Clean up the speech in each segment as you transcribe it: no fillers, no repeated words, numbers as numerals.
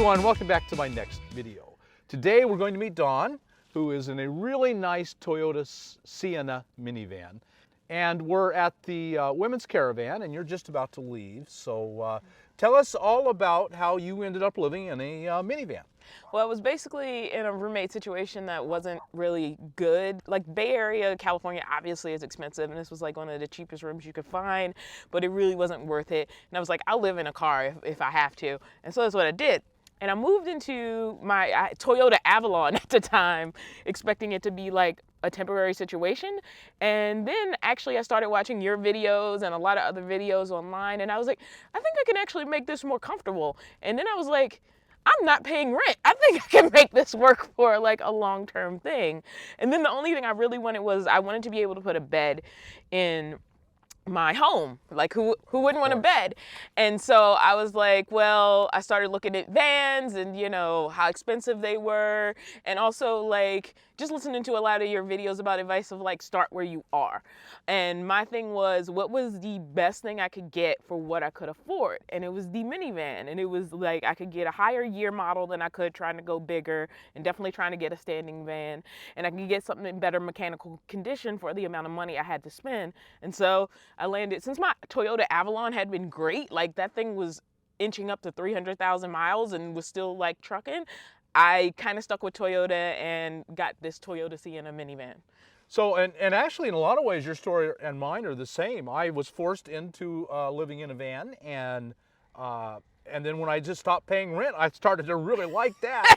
everyone, welcome back to my next video. Today we're going to meet Dawn, who is in a really nice Toyota Sienna minivan. And we're at the Women's Caravan, and you're just about to leave. So tell us all about how you ended up living in a minivan. Well, I was basically in a roommate situation that wasn't really good. Like Bay Area, California obviously is expensive, and this was like one of the cheapest rooms you could find, but it really wasn't worth it. And I was like, I'll live in a car if I have to. And so that's what I did. And I moved into my Toyota Avalon at the time, expecting it to be like a temporary situation. And then actually I started watching your videos and a lot of other videos online, and I was like, I think I can actually make this more comfortable. And then I was like, I'm not paying rent. I think I can make this work for like a long-term thing. And then the only thing I really wanted was I wanted to be able to put a bed in my home. Like who wouldn't want a bed? And so I was like, well, I started looking at vans and you know how expensive they were, and also like just listening to a lot of your videos about advice of like start where you are. And my thing was, what was the best thing I could get for what I could afford? And it was the minivan, and it was like I could get a higher year model than I could trying to go bigger, and definitely trying to get a standing van, and I could get something in better mechanical condition for the amount of money I had to spend. And so I landed, since my Toyota Avalon had been great, like that thing was inching up to 300,000 miles and was still like trucking, I kind of stuck with Toyota and got this Toyota Sienna minivan. So, and actually in a lot of ways your story and mine are the same. I was forced into living in a van, and then when I just stopped paying rent, I started to really like that.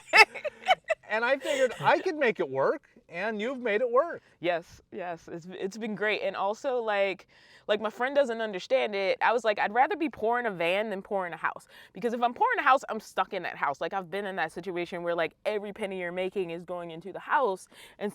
And I figured I could make it work, and you've made it work. Yes, it's been great. And also like my friend doesn't understand it. I was like, I'd rather be poor in a van than poor in a house, because if I'm poor in a house, I'm stuck in that house. Like I've been in that situation where like every penny you're making is going into the house,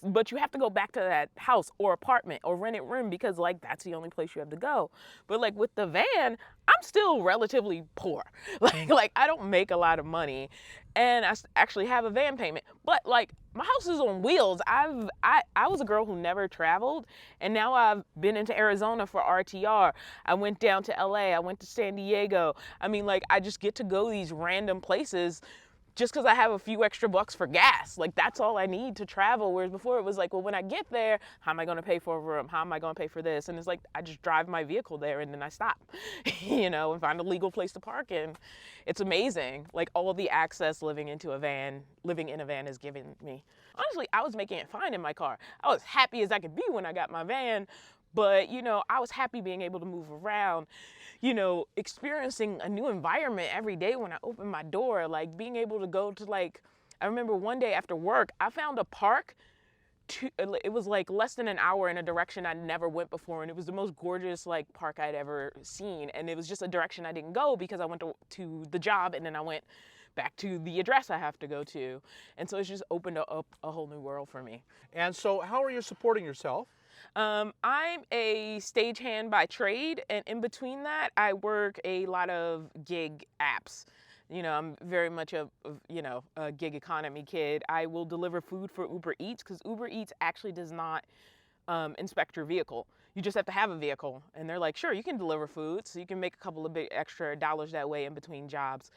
but you have to go back to that house or apartment or rented room because like that's the only place you have to go. But like with the van, I'm still relatively poor. Like I don't make a lot of money, and I actually have a van payment, but like my house is on wheels. I was a girl who never traveled, and now I've been into Arizona for RTR. I went down to LA, I went to San Diego. I mean, like I just get to go these random places just because I have a few extra bucks for gas. Like that's all I need to travel. Whereas before it was like, well, when I get there, how am I going to pay for a room? How am I going to pay for this? And it's like, I just drive my vehicle there and then I stop, you know, and find a legal place to park. And it's amazing. Like all the access living in a van has given me. Honestly, I was making it fine in my car. I was happy as I could be when I got my van. But, you know, I was happy being able to move around, you know, experiencing a new environment every day when I opened my door, like being able to go to like, I remember one day after work, I found a park. It was like less than an hour in a direction I never went before, and it was the most gorgeous like park I'd ever seen. And it was just a direction I didn't go because I went to the job, and then I went back to the address I have to go to. And so it's just opened up a whole new world for me. And so how are you supporting yourself? I'm a stagehand by trade, and in between that, I work a lot of gig apps. You know, I'm very much a gig economy kid. I will deliver food for Uber Eats because Uber Eats actually does not inspect your vehicle. You just have to have a vehicle, and they're like, sure, you can deliver food, so you can make a couple of big extra dollars that way in between jobs.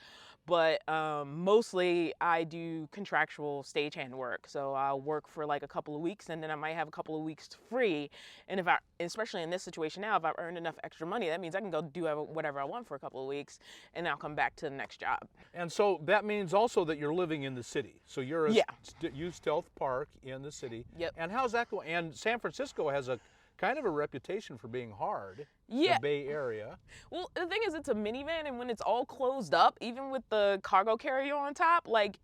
But mostly I do contractual stagehand work. So I'll work for like a couple of weeks, and then I might have a couple of weeks free. And especially in this situation now, if I've earned enough extra money, that means I can go do whatever I want for a couple of weeks, and I'll come back to the next job. And so that means also that you're living in the city. So you're you Stealth Park in the city. Yep. And how's that going? And San Francisco has a kind of a reputation for being hard. Yeah. The Bay Area. Well, the thing is, it's a minivan, and when it's all closed up, even with the cargo carrier on top, like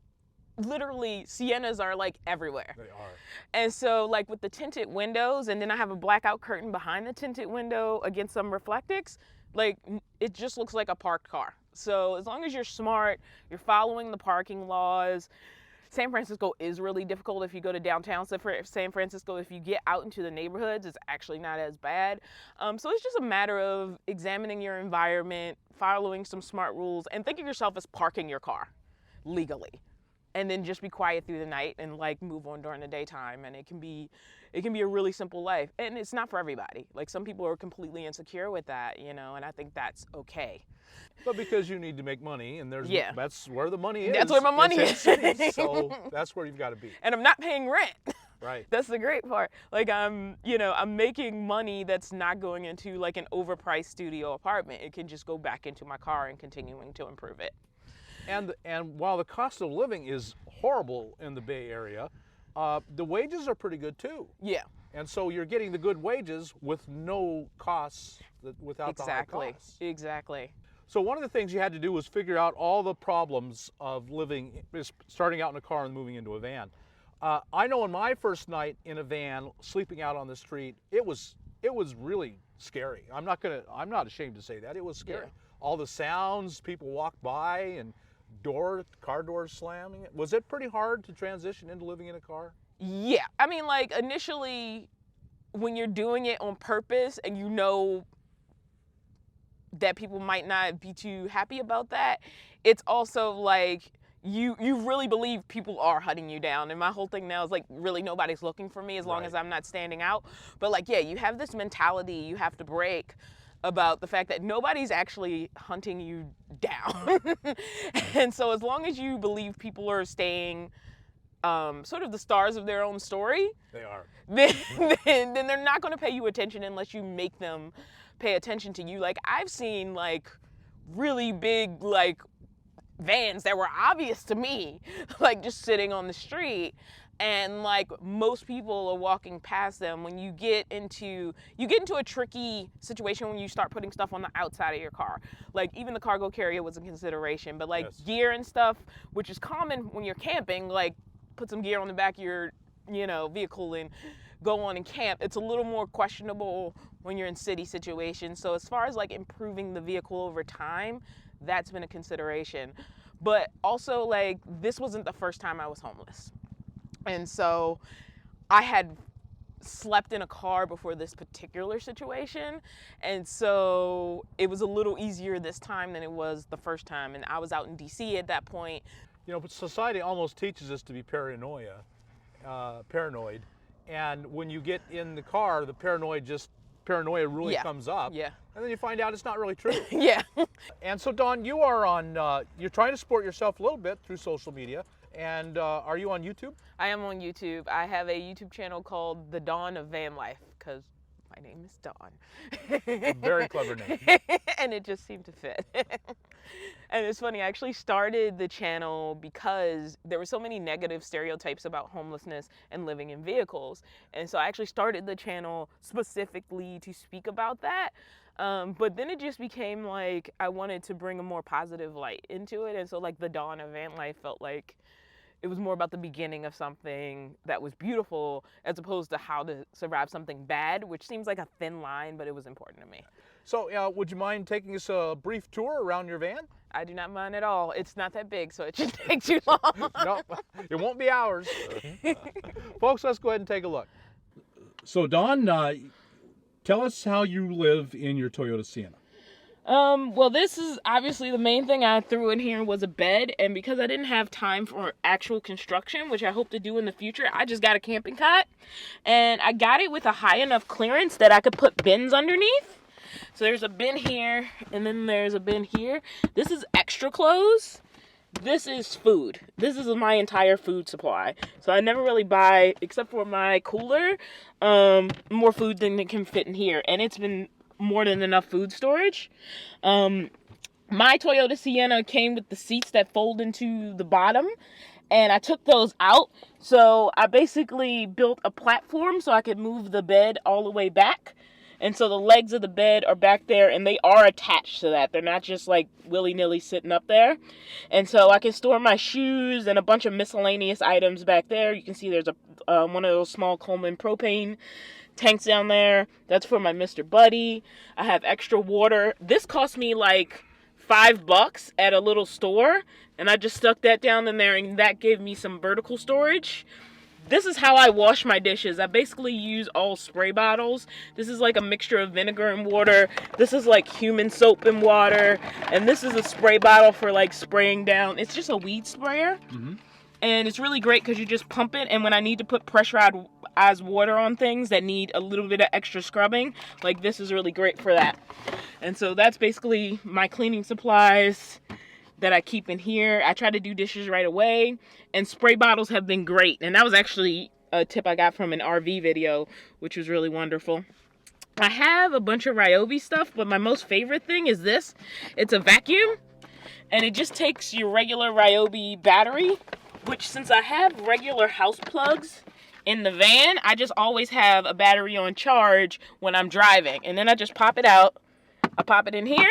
literally Siennas are like everywhere. They are. And so like with the tinted windows, and then I have a blackout curtain behind the tinted window against some reflectics, like it just looks like a parked car. So as long as you're smart, you're following the parking laws. San Francisco is really difficult if you go to downtown San Francisco. If you get out into the neighborhoods, it's actually not as bad. So it's just a matter of examining your environment, following some smart rules, and think of yourself as parking your car legally. and then just be quiet through the night and like move on during the daytime. And it can be a really simple life. And it's not for everybody. Like some people are completely insecure with that, you know, and I think that's okay. But because you need to make money, and that's where the money is. That's where my money is. Cities, so that's where you've got to be. And I'm not paying rent. Right. That's the great part. Like I'm making money that's not going into like an overpriced studio apartment. It can just go back into my car and continuing to improve it. And while the cost of living is horrible in the Bay Area, the wages are pretty good too. Yeah. And so you're getting the good wages with no costs, without the high costs. Exactly. So one of the things you had to do was figure out all the problems of starting out in a car and moving into a van. I know on my first night in a van, sleeping out on the street, it was really scary. I'm not ashamed to say that. It was scary. Yeah. All the sounds, people walk by, and car doors slamming. Was it pretty hard to transition into living in a car? Yeah. I mean, like initially when you're doing it on purpose and you know that people might not be too happy about that, it's also like you really believe people are hunting you down. And my whole thing now is like really nobody's looking for me as long as I'm not standing out. But like, yeah, you have this mentality you have to break about the fact that nobody's actually hunting you down. And so as long as you believe people are staying sort of the stars of their own story, they are. Then they're not going to pay you attention unless you make them pay attention to you. Like I've seen like really big like vans that were obvious to me, like just sitting on the street, and like most people are walking past them. When you get into a tricky situation when you start putting stuff on the outside of your car. Like even the cargo carrier was a consideration, but like gear and stuff, which is common when you're camping, like put some gear on the back of your vehicle and go on and camp. It's a little more questionable when you're in city situations. So as far as like improving the vehicle over time, that's been a consideration. But also like this wasn't the first time I was homeless. And so I had slept in a car before this particular situation. And so it was a little easier this time than it was the first time. And I was out in DC at that point. You know, but society almost teaches us to be paranoid. And when you get in the car, the paranoia really comes up. Yeah. And then you find out it's not really true. Yeah. And so Dawn, you are you're trying to support yourself a little bit through social media. And are you on YouTube? I am on YouTube. I have a YouTube channel called The Dawn of Van Life because my name is Dawn. Very clever name. And it just seemed to fit. And it's funny, I actually started the channel because there were so many negative stereotypes about homelessness and living in vehicles. And so I actually started the channel specifically to speak about that. But then it just became like I wanted to bring a more positive light into it. And so like The Dawn of Van Life felt like it was more about the beginning of something that was beautiful as opposed to how to survive something bad, which seems like a thin line, but it was important to me. So would you mind taking us a brief tour around your van? I do not mind at all. It's not that big, so it shouldn't take too long. No, it won't be hours. Folks, let's go ahead and take a look. So Dawn, tell us how you live in your Toyota Sienna. Well, this is obviously the main thing I threw in here was a bed, and because I didn't have time for actual construction, which I hope to do in the future, I just got a camping cot, and I got it with a high enough clearance that I could put bins underneath. So there's a bin here, and then there's a bin here. This is extra clothes. This is food. This is my entire food supply. So I never really buy, except for my cooler, more food than it can fit in here, and it's been more than enough food storage. My Toyota Sienna came with the seats that fold into the bottom, and I took those out. So I basically built a platform so I could move the bed all the way back. And so the legs of the bed are back there, and they are attached to that. They're not just like willy-nilly sitting up there. And so I can store my shoes and a bunch of miscellaneous items back there. You can see there's one of those small Coleman propane tanks down there. That's for my Mr. Buddy. I have extra water. This cost me like $5 at a little store, and I just stuck that down in there, and that gave me some vertical storage. This is how I wash my dishes. I basically use all spray bottles. This is like a mixture of vinegar and water. This is like human soap and water. And this is a spray bottle for like spraying down. It's just a weed sprayer. Mm-hmm. And it's really great because you just pump it, and when I need to put pressurized water on things that need a little bit of extra scrubbing, like this is really great for that. And so that's basically my cleaning supplies that I keep in here. I try to do dishes right away, and spray bottles have been great. And that was actually a tip I got from an RV video, which was really wonderful. I have a bunch of Ryobi stuff, but my most favorite thing is this. It's a vacuum, and it just takes your regular Ryobi battery, which since I have regular house plugs in the van, I just always have a battery on charge when I'm driving. And then I just pop it out. I pop it in here,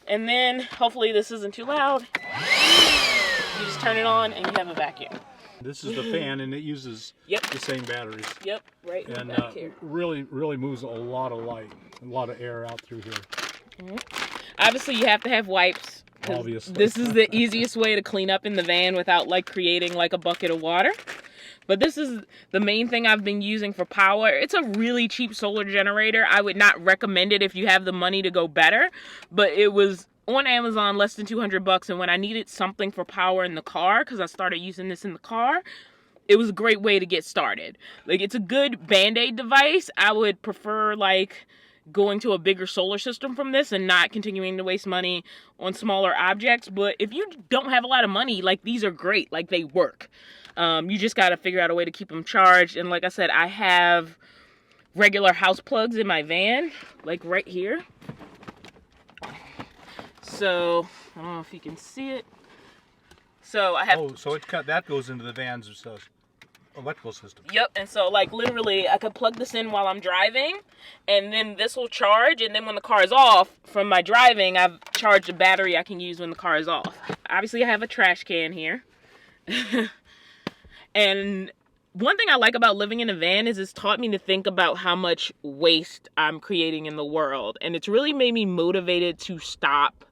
and then hopefully this isn't too loud. You just turn it on and you have a vacuum. This is the fan, and it uses the same batteries. Yep, right in and the back here. really moves a lot of light, a lot of air out through here. Mm-hmm. Obviously, you have to have wipes. Obviously. This is the easiest way to clean up in the van without like creating like a bucket of water. But this is the main thing I've been using for power. It's a really cheap solar generator. I would not recommend it if you have the money to go better. But it was on Amazon less than $200. And when I needed something for power in the car, because I started using this in the car, it was a great way to get started. Like, it's a good Band-Aid device. I would prefer like going to a bigger solar system from this and not continuing to waste money on smaller objects. But if you don't have a lot of money, like, these are great. Like, they work. You just got to figure out a way to keep them charged. And like I said, I have regular house plugs in my van, like right here. So, I don't know if you can see it. So I have... Oh, so that goes into the van's electrical system. Yep, and so like literally I could plug this in while I'm driving, and then this will charge, and then when the car is off from my driving, I've charged a battery I can use when the car is off. Obviously I have a trash can here. And one thing I like about living in a van is it's taught me to think about how much waste I'm creating in the world. And it's really made me motivated to stop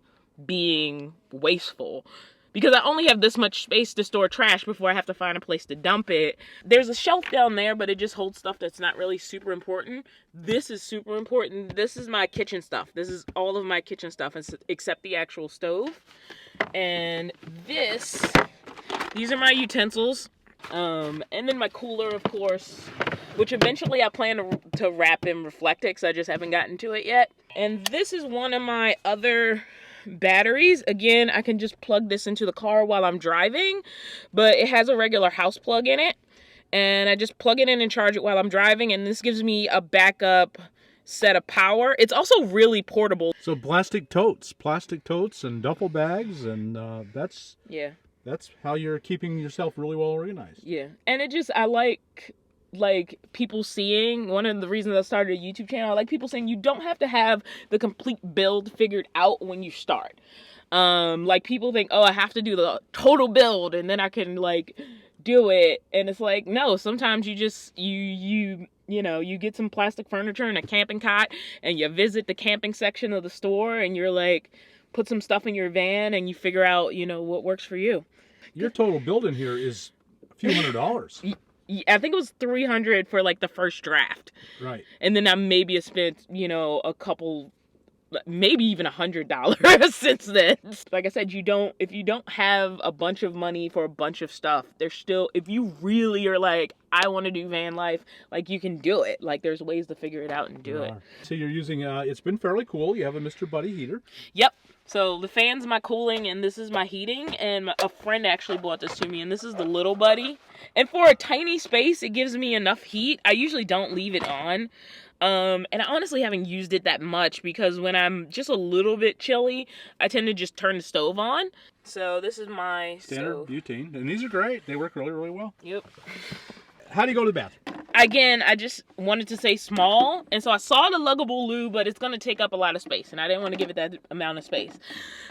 being wasteful. Because I only have this much space to store trash before I have to find a place to dump it. There's a shelf down there, but it just holds stuff that's not really super important. This is super important. This is my kitchen stuff. This is all of my kitchen stuff except the actual stove. And these are my utensils. And then my cooler, of course, which eventually I plan to wrap in Reflectix. Because I just haven't gotten to it yet. And this is one of my other batteries. Again, I can just plug this into the car while I'm driving, but it has a regular house plug in it. And I just plug it in and charge it while I'm driving. And this gives me a backup set of power. It's also really portable. So plastic totes and duffel bags, and that's how you're keeping yourself really well organized. Yeah. And I like people seeing, one of the reasons I started a YouTube channel, I like people saying you don't have to have the complete build figured out when you start. Like people think, oh, I have to do the total build and then I can like do it. And it's like, no, sometimes you just, you get some plastic furniture and a camping cot and you visit the camping section of the store and you're like, put some stuff in your van and you figure out, what works for you. Your total build in here is a few $100s. I think it was $300 for like the first draft. Right. And then I maybe have spent, a couple, maybe even $100 since then. Like I said, if you don't have a bunch of money for a bunch of stuff, there's still, if you really are like, I want to do van life, like you can do it. Like there's ways to figure it out and do it. So you're using, it's been fairly cool. You have a Mr. Buddy heater. Yep. So the fan's my cooling and this is my heating, and a friend actually bought this to me, and this is the Little Buddy. And for a tiny space, it gives me enough heat. I usually don't leave it on. And I honestly haven't used it that much because when I'm just a little bit chilly, I tend to just turn the stove on. So this is my standard stove. butane, and these are great. They work really, really well. Yep. How do you go to the bathroom? Again, I just wanted to say small, and so I saw the luggable loo, but it's going to take up a lot of space, and I didn't want to give it that amount of space.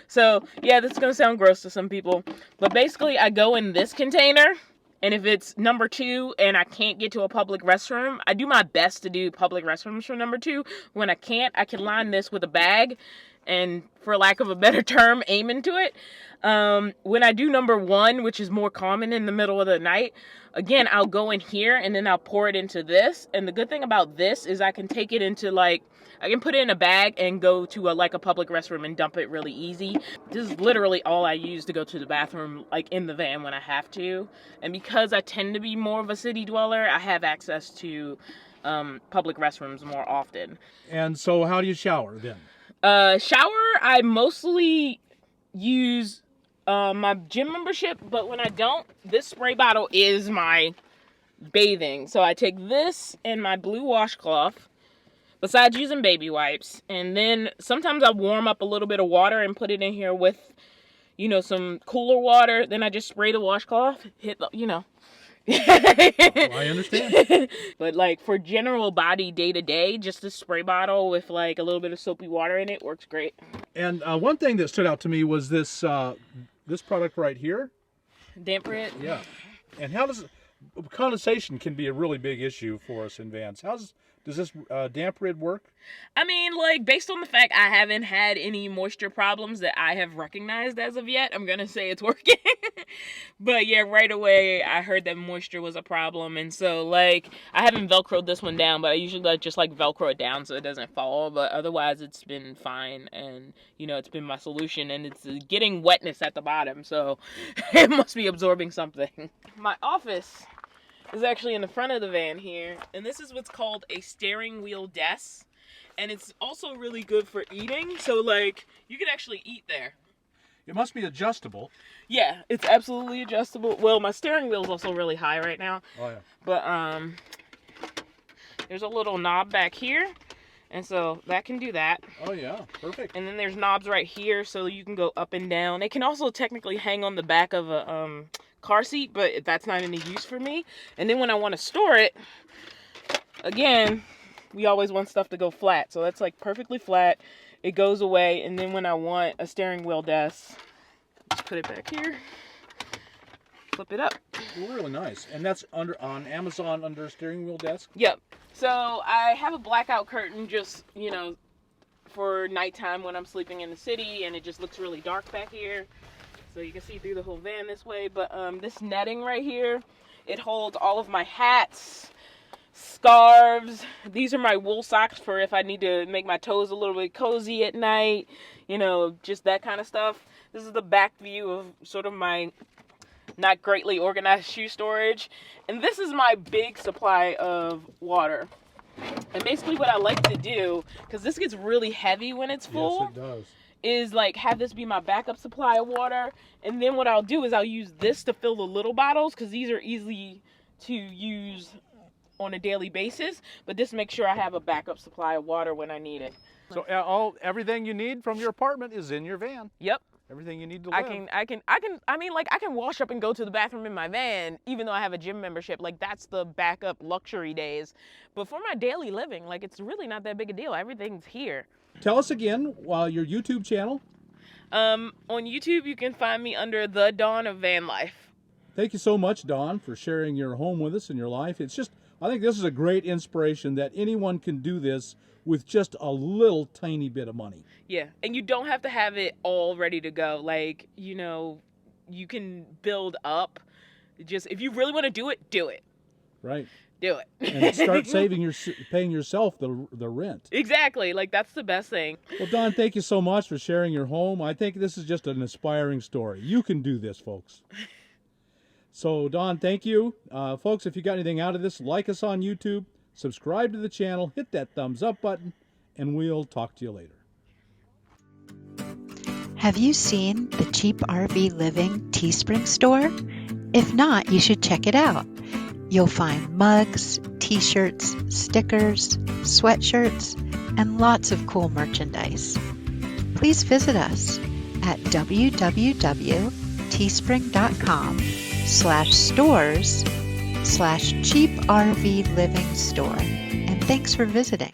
So, yeah, this is going to sound gross to some people, but basically I go in this container, and if it's number 2 and I can't get to a public restroom, I do my best to do public restrooms for number 2. When I can't, I can line this with a bag, and, for lack of a better term, aim into it. When I do number 1, which is more common in the middle of the night, again, I'll go in here and then I'll pour it into this. And the good thing about this is I can take it into I can put it in a bag and go to a public restroom and dump it really easy. This is literally all I use to go to the bathroom, in the van when I have to. And because I tend to be more of a city dweller, I have access to public restrooms more often. And so how do you shower then? Shower, I mostly use my gym membership, but when I don't, this spray bottle is my bathing. So I take this and my blue washcloth, besides using baby wipes, and then sometimes I warm up a little bit of water and put it in here with, some cooler water. Then I just spray the washcloth, I understand. But for general body day to day, just a spray bottle with a little bit of soapy water in it works great. And one thing that stood out to me was this this product right here. Damp rid? Yeah. And how does condensation can be a really big issue for us in vans. Does this damp rid work? I mean, based on the fact I haven't had any moisture problems that I have recognized as of yet, I'm going to say it's working. But yeah, right away, I heard that moisture was a problem. And so, I haven't Velcroed this one down, but I usually just Velcro it down so it doesn't fall. But otherwise, it's been fine. And, it's been my solution. And it's getting wetness at the bottom. So it must be absorbing something. My office is actually in the front of the van here, and this is what's called a steering wheel desk, and it's also really good for eating, so you can actually eat there. It must be adjustable. Yeah, it's absolutely adjustable. Well, my steering wheel is also really high right now. Oh yeah. But there's a little knob back here, and so that can do that. Oh yeah, perfect. And then there's knobs right here, so you can go up and down. They can also technically hang on the back of a car seat, but that's not any use for me. And then when I want to store it, again, we always want stuff to go flat, so that's perfectly flat. It goes away, and then when I want a steering wheel desk, just put it back here, flip it up. Really nice. And that's on Amazon under a steering wheel desk? Yep. So I have a blackout curtain just for nighttime when I'm sleeping in the city, and it just looks really dark back here. So you can see through the whole van this way. But this netting right here, it holds all of my hats, scarves. These are my wool socks for if I need to make my toes a little bit cozy at night, just that kind of stuff. This is the back view of sort of my not greatly organized shoe storage. And this is my big supply of water. And basically what I like to do, because this gets really heavy when it's full. Yes, it does. Is have this be my backup supply of water, and then what I'll do is I'll use this to fill the little bottles, because these are easy to use on a daily basis, but this makes sure I have a backup supply of water when I need it. So everything you need from your apartment is in your van. Yep. Everything you need to live. I can wash up and go to the bathroom in my van, even though I have a gym membership. That's the backup luxury days. But for my daily living, it's really not that big a deal. Everything's here. Tell us again your YouTube channel. On YouTube, you can find me under The Dawn of Van Life. Thank you so much, Dawn, for sharing your home with us and your life. I think this is a great inspiration that anyone can do this with just a little tiny bit of money. Yeah, and you don't have to have it all ready to go. You can build up. Just, if you really want to do it. Right. Do it. And start paying yourself the rent. Exactly. That's the best thing. Well, Dawn, thank you so much for sharing your home. I think this is just an inspiring story. You can do this, folks. So, Dawn, thank you. Folks, if you got anything out of this, like us on YouTube, subscribe to the channel, hit that thumbs up button, and we'll talk to you later. Have you seen the Cheap RV Living Teespring store? If not, you should check it out. You'll find mugs, t-shirts, stickers, sweatshirts, and lots of cool merchandise. Please visit us at www.teespring.com/stores/cheap RV living store. And thanks for visiting.